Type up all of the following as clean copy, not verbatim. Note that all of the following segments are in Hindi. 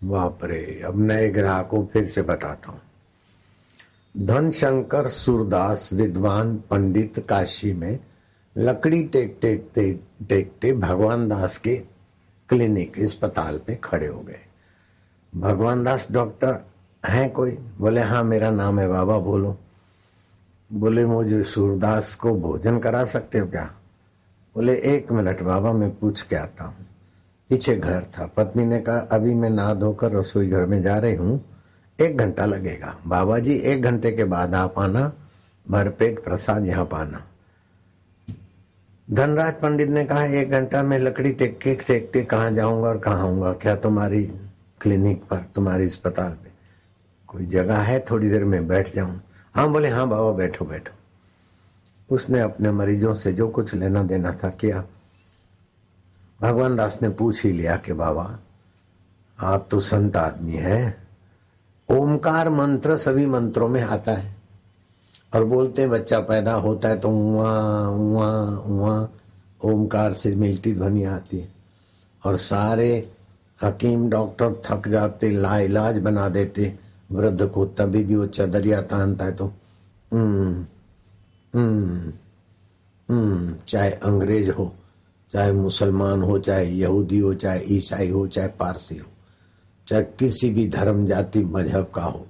बाप रे। अब नए ग्राहक को फिर से बताता हूँ। धनशंकर सूरदास विद्वान पंडित काशी में लकड़ी टेकते भगवान दास के क्लिनिक अस्पताल पे खड़े हो गए। भगवान दास डॉक्टर हैं कोई? बोले हाँ मेरा नाम है बाबा। बोलो। बोले मुझे सूरदास को भोजन करा सकते हो क्या? बोले 1 मिनट बाबा मैं पूछ के आता हूँ। पीछे घर था। पत्नी ने कहा अभी मैं नहा धोकर रसोई घर में जा रही हूँ, 1 घंटा लगेगा। बाबा जी 1 घंटे के बाद आप आना, भरपेट प्रसाद यहाँ पाना। धनराज पंडित ने कहा 1 घंटा में लकड़ी टेकते कहाँ जाऊंगा और कहाँ आऊंगा? क्या तुम्हारी क्लिनिक पर, तुम्हारी अस्पताल पे कोई जगह है? थोड़ी देर में बैठ जाऊं। हाँ बोले हाँ बाबा बैठो बैठो। उसने अपने मरीजों से जो कुछ लेना देना था किया। भगवान दास ने पूछ ही लिया कि बाबा आप तो संत आदमी हैं, ओमकार मंत्र सभी मंत्रों में आता है और बोलते हैं बच्चा पैदा होता है तो वहाँ वहाँ वहाँ ओमकार से मिलती ध्वनि आती है और सारे हकीम डॉक्टर थक जाते, लाइलाज बना देते वृद्ध को, तभी भी वो चदरिया तानता है तो चाहे अंग्रेज हो, चाहे मुसलमान हो, चाहे यहूदी हो, चाहे ईसाई हो, चाहे पारसी हो, चाहे किसी भी धर्म जाति मजहब का हो,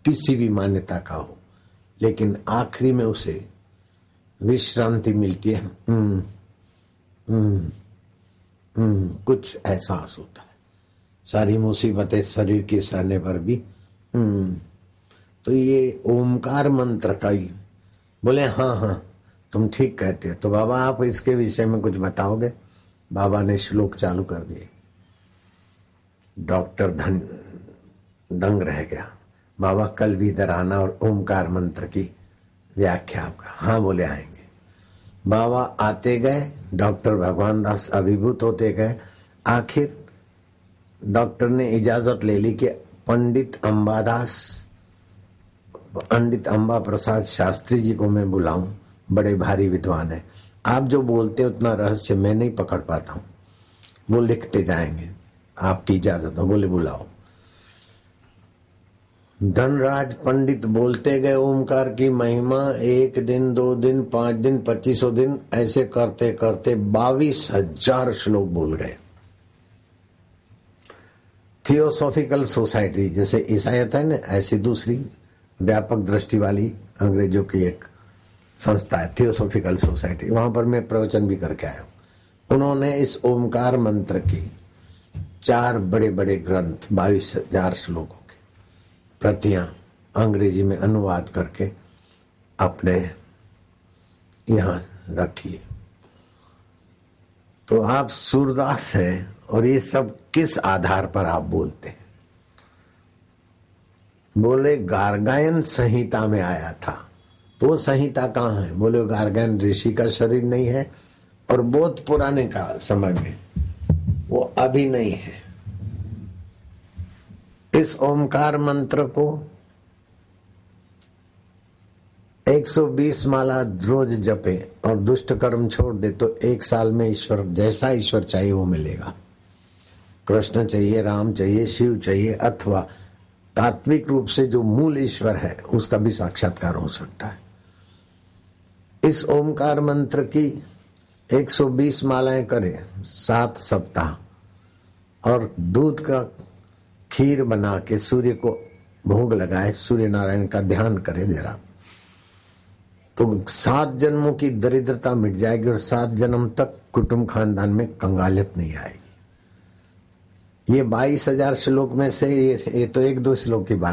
किसी भी मान्यता का हो, लेकिन आखिरी में उसे विश्रांति मिलती है। कुछ एहसास होता है। सारी मुसीबतें शरीर के सहने पर भी तो ये ओमकार मंत्र का ही। बोले हाँ हाँ तुम ठीक कहते हो। तो बाबा आप इसके विषय में कुछ बताओगे? बाबा ने श्लोक चालू कर दिए। डॉक्टर दंग रह गया। बाबा कल भी इधर आना और ओमकार मंत्र की व्याख्या आपका। हाँ बोले आएंगे। बाबा आते गए, डॉक्टर भगवान दास अभिभूत होते गए। आखिर डॉक्टर ने इजाजत ले ली कि पंडित अंबा प्रसाद शास्त्री जी को मैं बुलाऊं, बड़े भारी विद्वान है। आप जो बोलते हैं उतना रहस्य मैं नहीं पकड़ पाता हूं, वो लिखते जाएंगे, आपकी इजाजत हो। बोले बुलाओ। धनराज पंडित बोलते गए ओमकार की महिमा। 1 दिन 2 दिन 5 दिन 2500 दिन ऐसे करते करते 22,000 श्लोक बोल गए। थियोसॉफिकल सोसाइटी जैसे ईसाईयत है ना, ऐसी दूसरी व्यापक दृष्टि वाली अंग्रेजों की एक संस्था है थियोसॉफिकल सोसाइटी। वहां पर मैं प्रवचन भी करके आया हूं। उन्होंने इस ओमकार मंत्र की 4 बड़े बड़े ग्रंथ 22,000 श्लोकों की प्रतियां अंग्रेजी में अनुवाद करके अपने यहां रखी। तो आप सूरदास हैं और ये सब किस आधार पर आप बोलते हैं? बोले गार्गायन संहिता में आया था। तो वो संहिता कहाँ है? बोले गार्गायन ऋषि का शरीर नहीं है और बहुत पुराने का समय में, वो अभी नहीं है। इस ओमकार मंत्र को 120 माला रोज जपे और दुष्ट कर्म छोड़ दे तो 1 साल में ईश्वर जैसा ईश्वर चाहिए वो मिलेगा। कृष्ण चाहिए, राम चाहिए, शिव चाहिए, अथवा तात्विक रूप से जो मूल ईश्वर है उसका भी साक्षात्कार हो सकता है। इस ओमकार मंत्र की 120 मालाएं करे 7 सप्ताह और दूध का खीर बना के सूर्य को भोग लगाए, सूर्य नारायण का ध्यान करे जरा, तो 7 जन्मों की दरिद्रता मिट जाएगी और 7 जन्म तक कुटुंब खानदान में कंगालियत नहीं आएगी। ये 22,000 श्लोक में से ये तो 1-2 श्लोक की बात